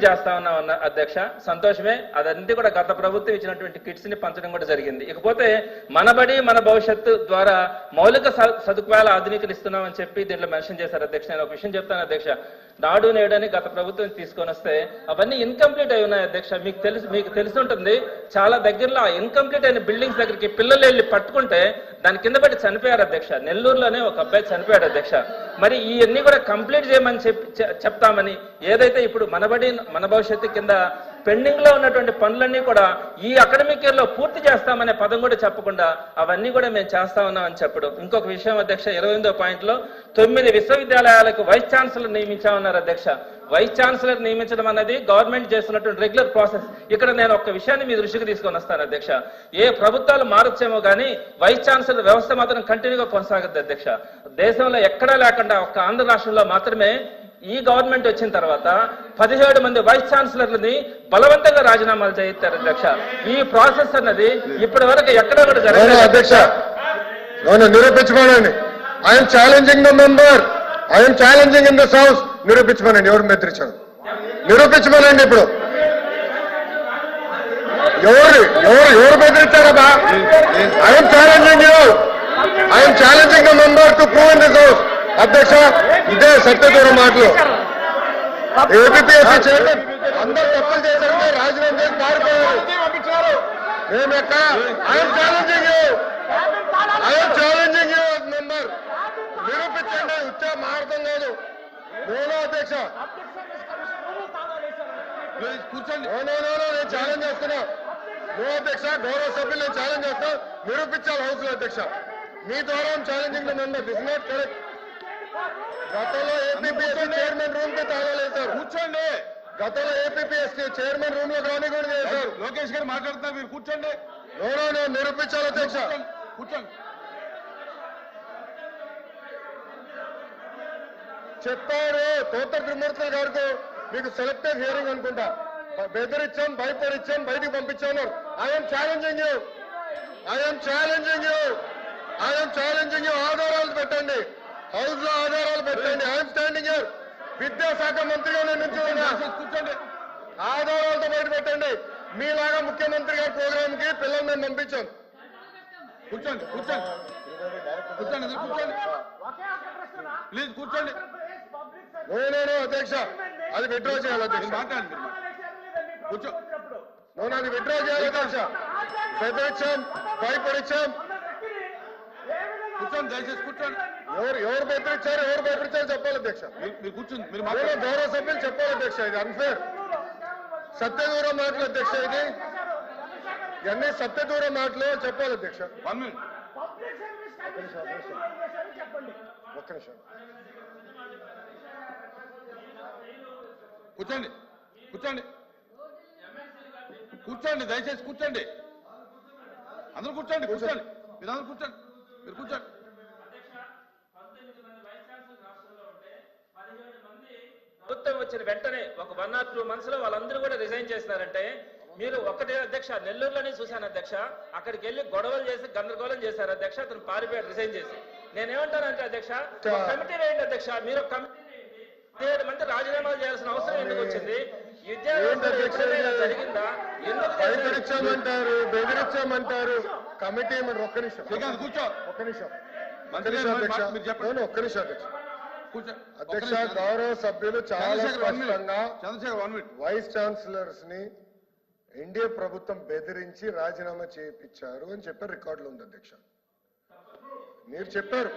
చేస్తా ఉన్నాం అధ్యక్ష. సంతోషమే, అదంతా కూడా గత ప్రభుత్వం ఇచ్చినటువంటి కిట్స్ ని పంచడం కూడా జరిగింది. ఇకపోతే మనబడి మన భవిష్యత్తు ద్వారా మౌలిక సదుపాయాలు ఆధునీకరిస్తున్నామని చెప్పి దీంట్లో మెన్షన్ చేశారు అధ్యక్ష. నేను ఒక విషయం చెప్తాను అధ్యక్ష. నాడు నేడు అని గత ప్రభుత్వం తీసుకొని వస్తే అవన్నీ ఇన్కంప్లీట్ అయి ఉన్నాయి అధ్యక్ష. మీకు తెలిసి ఉంటుంది, చాలా దగ్గరలో ఇన్కంప్లీట్ అయిన బిల్డింగ్స్ దగ్గరికి పిల్లలు వెళ్ళి పట్టుకుంటే దాని కింద పడి చనిపోయారు అధ్యక్ష. నెల్లూరులోనే ఒక అబ్బాయి చనిపోయాడు అధ్యక్ష. మరి ఇవన్నీ కూడా కంప్లీట్ చేయమని చెప్తామని ఏదైతే ఇప్పుడు మనబడి మన భవిష్యత్తు కింద పెండింగ్ లో ఉన్నటువంటి పనులన్నీ కూడా ఈ అకాడమిక్ ఇయర్ లో పూర్తి చేస్తామనే పదం కూడా చెప్పకుండా అవన్నీ కూడా మేము చేస్తా ఉన్నామని చెప్పడం. ఇంకొక విషయం అధ్యక్ష, 28వ పాయింట్లో 9 విశ్వవిద్యాలయాలకు వైస్ ఛాన్సలర్ నియమించామన్నారు అధ్యక్ష. వైస్ ఛాన్సలర్ నియమించడం అనేది గవర్నమెంట్ చేస్తున్నటువంటి రెగ్యులర్ ప్రాసెస్. ఇక్కడ నేను ఒక విషయాన్ని మీ దృష్టికి తీసుకొని వస్తాను అధ్యక్ష. ఏ ప్రభుత్వాలు మారొచ్చేమో కానీ వైస్ ఛాన్సలర్ వ్యవస్థ మాత్రం కంటిన్యూగా కొనసాగుద్ది అధ్యక్ష. దేశంలో ఎక్కడా లేకుండా ఒక్క ఆంధ్ర రాష్ట్రంలో మాత్రమే ఈ గవర్నమెంట్ వచ్చిన తర్వాత 17 మంది వైస్ ఛాన్సలర్లని బలవంతంగా రాజీనామాలు చేయిస్తారు అధ్యక్ష. ఈ ప్రాసెస్ అన్నది ఇప్పటి వరకు ఎక్కడ కూడా జరగలేదు అధ్యక్ష. నిరూపించుకోనండి. I'm challenging the member, I'm challenging in this house. నిరూపించుకోనండి, ఎవరు బెదిరించారు నిరూపించుకోనండి. ఇప్పుడు ఎవరు బెదిరించారబ్బా? I'm challenging you, I'm challenging the member to prove in this house. అధ్యక్ష, ఇదే సత్యదూరం మాటలు. ఏపీఎస్సీ చైర్మన్ అందరూ తప్పులు చేశారంటే రాజీనామా చేసి పారిపోయారు. మేము ఎక్కడ? I'm challenging you, I'm challenging you member. నిరూపించండి, ఉచ్చ మారతం కాదు. నో అధ్యక్ష, కూర్చోండి. నేను ఛాలెంజ్ చేస్తున్నా. నో అధ్యక్ష, గౌరవ సభ్యులు నేను ఛాలెంజ్ చేస్తా. నిరూపించాలి హౌస్ లో అధ్యక్ష. మీ ద్వారా challenging the member. This not correct. గతంలో ఏపీఎస్సీ చైర్మన్ రూమ్ కి తాళాలేశారు. కూర్చోండి. గతంలో ఏపీఎస్సీ చైర్మన్ రూమ్ లో రానికూడదు చేశారు. లోకేష్ గారు మాట్లాడుతున్నారు, మీరు కూర్చోండి. నేను నిరూపించాలి అధ్యక్ష. కూర్చోండి. చెప్పారు తోట త్రిమూర్తుల గారికి, మీకు సెలెక్టివ్ హియరింగ్ అనుకుంటా. బెదిరించాం, భయపడిచ్చాం, బయటికి పంపించాను. I'm challenging you, I'm challenging you, I'm challenging you. ఆధారాలు పెట్టండి, హౌస్ లో ఆధారాలు పెట్టండి. I'm standing here. విద్యాశాఖ మంత్రిగా నేను నుంచున్నా. కూర్చోండి. ఆధారాలతో బయట పెట్టండి. మీలాగా ముఖ్యమంత్రి గారి ప్రోగ్రామ్ కి పిల్లలు మేము పంపించాం. కూర్చోండి, కూర్చోండి, కూర్చోండి, కూర్చోండి, ప్లీజ్ కూర్చోండి. నేను అధ్యక్ష, అది విత్డ్రా చేయాలి అధ్యక్ష. మాట్లాడండి, కూర్చో. అది విత్డ్రా చేయాలి అధ్యక్ష. బెదిరించాం, భయపడిచ్చాం. కూర్చోండి, దయచేసి కూర్చోండి. ఎవరు బెదిరించారు చెప్పాలి అధ్యక్ష. మీరు కూర్చోండి, మీరు గౌరవ సభ్యులు చెప్పాలి అధ్యక్ష. ఇది అన్ఫేర్. సత్యదూరం మాటలు అధ్యక్ష. ఇది ఇవన్నీ సత్యదూరం మాటలు చెప్పాలి అధ్యక్ష. 1 minute. ఒక్క నిమిషం. కూర్చోండి, కూర్చోండి, కూర్చోండి, దయచేసి కూర్చోండి. అందరూ కూర్చోండి, కూర్చోండి, మీరు అందరూ కూర్చోండి, మీరు కూర్చోండి. ప్రభుత్వం వచ్చిన వెంటనే ఒక 1 or 2 months లో వాళ్ళందరూ కూడా రిజైన్ చేస్తారంటే మీరు ఒక్కటే అధ్యక్ష. నెల్లూరులోనే చూశాను అధ్యక్ష. అక్కడికి వెళ్ళి గొడవలు చేసి గందరగోళం చేశారు అధ్యక్ష. అతను పారిపోయాడు రిజైన్ చేసి. నేనేమంటానంటే అధ్యక్ష, కమిటీ వేయండి అధ్యక్ష. మీరు ఒక కమిటీ 17 మంది రాజీనామాలు చేయాల్సిన అవసరం ఎందుకు వచ్చింది? జరిగిందా? బెదిరించామంటారు, బెదిరించామంటారు. కమిటీ ఒక్క నిమిషం కూర్చో. ఒక్క నిమిషం ఒక్క నిమిషం అధ్యక్ష. గౌరవ సభ్యులు చాలా స్పష్టంగా వైస్ ఛాన్సలర్స్ ని ఎన్డీఏ ప్రభుత్వం బెదిరించి రాజీనామా చేయించారు అని చెప్పారు. రికార్డులో ఉంది అధ్యక్ష. మీరు చెప్పారు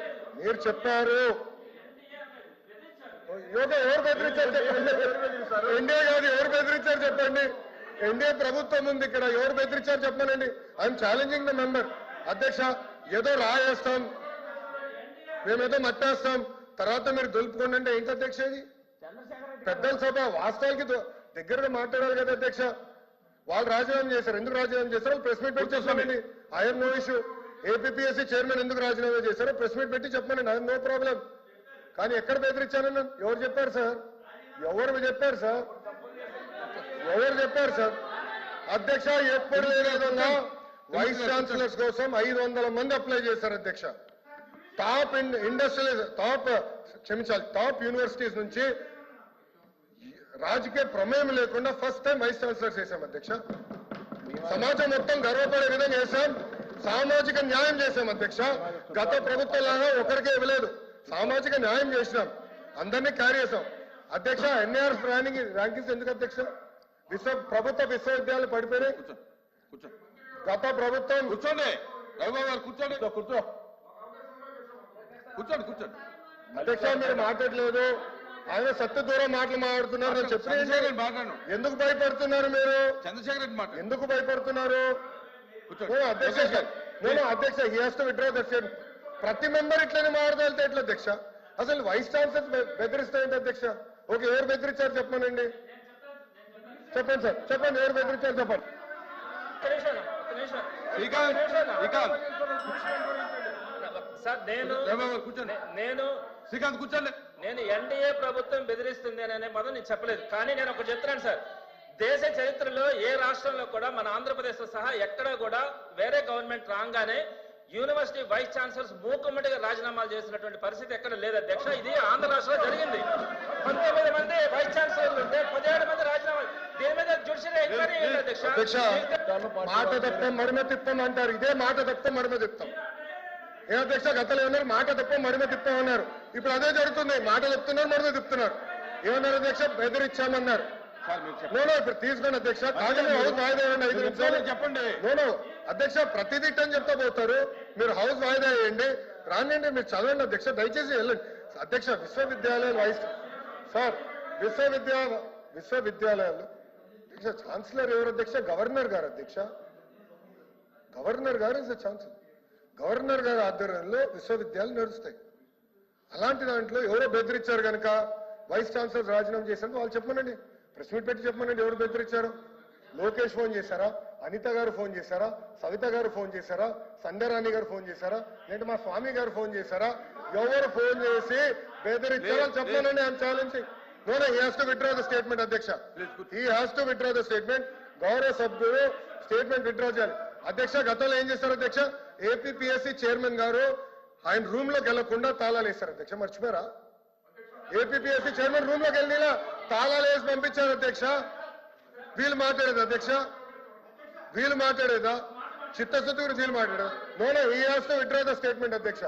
ఎవరు బెదిరించారు చెప్పండి. ఎన్డీఏ కాదు, ఎవరు బెదిరించారు చెప్పండి. ఎన్డీఏ ప్రభుత్వం ఉంది ఇక్కడ, ఎవరు బెదిరించారు చెప్పానండి. I'm challenging the member. అధ్యక్ష, ఏదో రాయేస్తాం, మేమేదో మట్టేస్తాం, తర్వాత మీరు దులుపుకోండి అంటే ఏంటి అధ్యక్ష? ఇది పెద్దల సభ. వాస్తవానికి దగ్గరగా మాట్లాడాలి కదా అధ్యక్ష. వాళ్ళు రాజీనామా చేశారు. ఎందుకు రాజీనామా చేశారో ప్రెస్ మీట్ పెట్టి చెప్పానండి. I'm no issue. APSC chairman ఎందుకు రాజీనామా చేశారో ప్రెస్ మీట్ పెట్టి చెప్పానండి. I'm no problem. కానీ ఎక్కడ బెదిరించానని ఎవరు చెప్పారు సార్? ఎవరు చెప్పారు సార్? అధ్యక్ష, ఎప్పుడు లేని విధంగా వైస్ ఛాన్సలర్స్ కోసం 500 మంది అప్లై చేశారు అధ్యక్ష. టాప్ యూనివర్సిటీస్ నుంచి రాజకీయ ప్రమేయం లేకుండా ఫస్ట్ టైం వైస్ ఛాన్సలర్ చేశాం అధ్యక్ష. సమాజం మొత్తం గర్వపడే విధంగా చేశాం. సామాజిక న్యాయం చేశాం అధ్యక్ష. గత ప్రభుత్వంలాగా ఒకరికే ఇవ్వలేదు, సామాజిక న్యాయం చేసినాం, అందరినీ క్యారీ చేశాం అధ్యక్ష. ఎన్ఏఆర్ ర్యాంకింగ్స్ ఎందుకు అధ్యక్ష? ప్రభుత్వ విశ్వవిద్యాలయాలు పడిపోయినాయి. కూర్చో గత ప్రభుత్వం కూర్చోండి, రవిబాబు గారు కూర్చోండి. కూర్చోండి. అధ్యక్ష మీరు మాట్లాడలేదు, ఆయన సత్య దూరం మాటలు మాట్లాడుతున్నారు. నేను చంద్రశేఖర్ చెప్పలేదు. రెడ్డి మాట్లాడను. ఎందుకు భయపడుతున్నారు మీరు? చంద్రశేఖర్ రెడ్డి మాట్లాడు. ఎందుకు భయపడుతున్నారు? కూర్చోండి. అధ్యక్ష he has to withdraw the statement. ప్రతి మెంబర్ ఇట్లనే మాట్లాడితే ఎట్లా అధ్యక్ష? అసలు వైస్ ఛాన్సలర్ బెదిరిస్తాయండి అధ్యక్ష. ఓకే, ఎవరు బెదిరించారు చెప్పమనండి. చెప్పండి సార్, చెప్పండి ఎవరు బెదిరించారు చెప్పండి. శ్రీకాంత్ సార్ రవిబాబు గారు కూర్చోండి. శ్రీకాంత్ కూర్చోండి. నేను ఎన్డీఏ ప్రభుత్వం బెదిరిస్తుంది అనే పదం నేను చెప్పలేదు. కానీ నేను ఒకటి చెప్తున్నాను సార్, దేశ చరిత్రలో ఏ రాష్ట్రంలో కూడా మన ఆంధ్రప్రదేశ్ తో సహా ఎక్కడా కూడా వేరే గవర్నమెంట్ రాగానే యూనివర్సిటీ వైస్ ఛాన్సలర్స్ మూకుమ్మడిగా రాజీనామాలు చేసినటువంటి పరిస్థితి ఎక్కడ లేదు అధ్యక్ష. ఇది ఆంధ్ర రాష్ట్రంలో జరిగింది. 19 మంది వైస్ ఛాన్సలర్లు ఉంటే 17 మంది రాజీనామాలు. దీని మీద జ్యుడిషియల్ ఎంక్వైరీ ఏంటి అధ్యక్ష? మాట తప్ప మడిమ తిప్పం అంటారు, ఇదే మాట తప్ప మడిమ తిప్తాం. ఏ అధ్యక్ష గతంలో ఏమన్నారు? మాట తప్ప మడిమ తిప్పామన్నారు. ఇప్పుడు అదే జరుగుతుంది, మాట చెప్తున్నారు, మడిమ తిప్పుతున్నారు. ఏమన్నారు అధ్యక్ష? బెదిరించామన్నారు. నేను ఇప్పుడు తీసుకోండి అధ్యక్ష. కాదని హౌస్ వాయిదా వేయండి 5 నిమిషాలు చెప్పండి. నేను అధ్యక్ష ప్రతిదీ అని చెప్తా పోతారు. మీరు హౌస్ వాయిదా వేయండి, రానండి, మీరు చదవండి అధ్యక్ష, దయచేసి వెళ్ళండి అధ్యక్ష. విశ్వవిద్యాలయాలు సార్ విశ్వవిద్యాలయాలు అధ్యక్ష ఛాన్సలర్ ఎవరు అధ్యక్ష? గవర్నర్ గారు అధ్యక్ష. గవర్నర్ గారు ఇస్ ఛాన్సలర్. గవర్నర్ గారి ఆధ్వర్యంలో విశ్వవిద్యాలయాలు నడుస్తాయి. అలాంటి దాంట్లో ఎవరో బెదిరించారు కనుక వైస్ ఛాన్సలర్ రాజీనామా చేశారు వాళ్ళు చెప్పమనండి, ప్రెస్ మీట్ పెట్టి చెప్పమనండి ఎవరు బెదిరించారు. లోకేష్ ఫోన్ చేశారా? అనిత గారు ఫోన్ చేశారా? సవిత గారు ఫోన్ చేశారా? సంధ్యారాణి గారు ఫోన్ చేశారా? లేదంటే మా స్వామి గారు ఫోన్ చేశారా? ఎవరు ఫోన్ చేసి బెదిరించారో చెప్పమనండి. I'm challenging. No, he has to withdraw the statement, అధ్యక్ష. He has to withdraw the statement. గౌరవ సభ్యుడు స్టేట్మెంట్ విత్డ్రా చేయాలి అధ్యక్ష. గతంలో ఏం చేశారు అధ్యక్ష? ఏపీపీఎస్సీ చైర్మన్ గారు ఆయన రూమ్ లోకి వెళ్లకుండా తాళాలు వేశారు అధ్యక్ష. మర్చిపోయారా? ఏపీపీఎస్సీ చైర్మన్ రూమ్ లోకి వెళ్ళినా తాళాలు వేసి పంపించారు అధ్యక్ష. వీళ్ళు మాట్లాడేది అధ్యక్ష, వీళ్ళు మాట్లాడేదా? చిత్తశుద్ధి కూడా వీళ్ళు మాట్లాడేదా? No, he has to withdraw the statement అధ్యక్ష.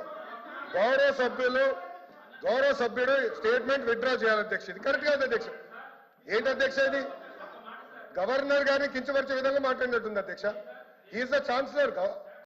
గౌరవ సభ్యుడు స్టేట్మెంట్ విత్డ్రా చేయాలి అధ్యక్ష. ఇది కరెక్ట్ కాదు అధ్యక్ష. ఏంటి అధ్యక్ష ఇది? గవర్నర్ గారిని కించపరిచే విధంగా మాట్లాడినట్టుంది అధ్యక్ష. He is the chancellor.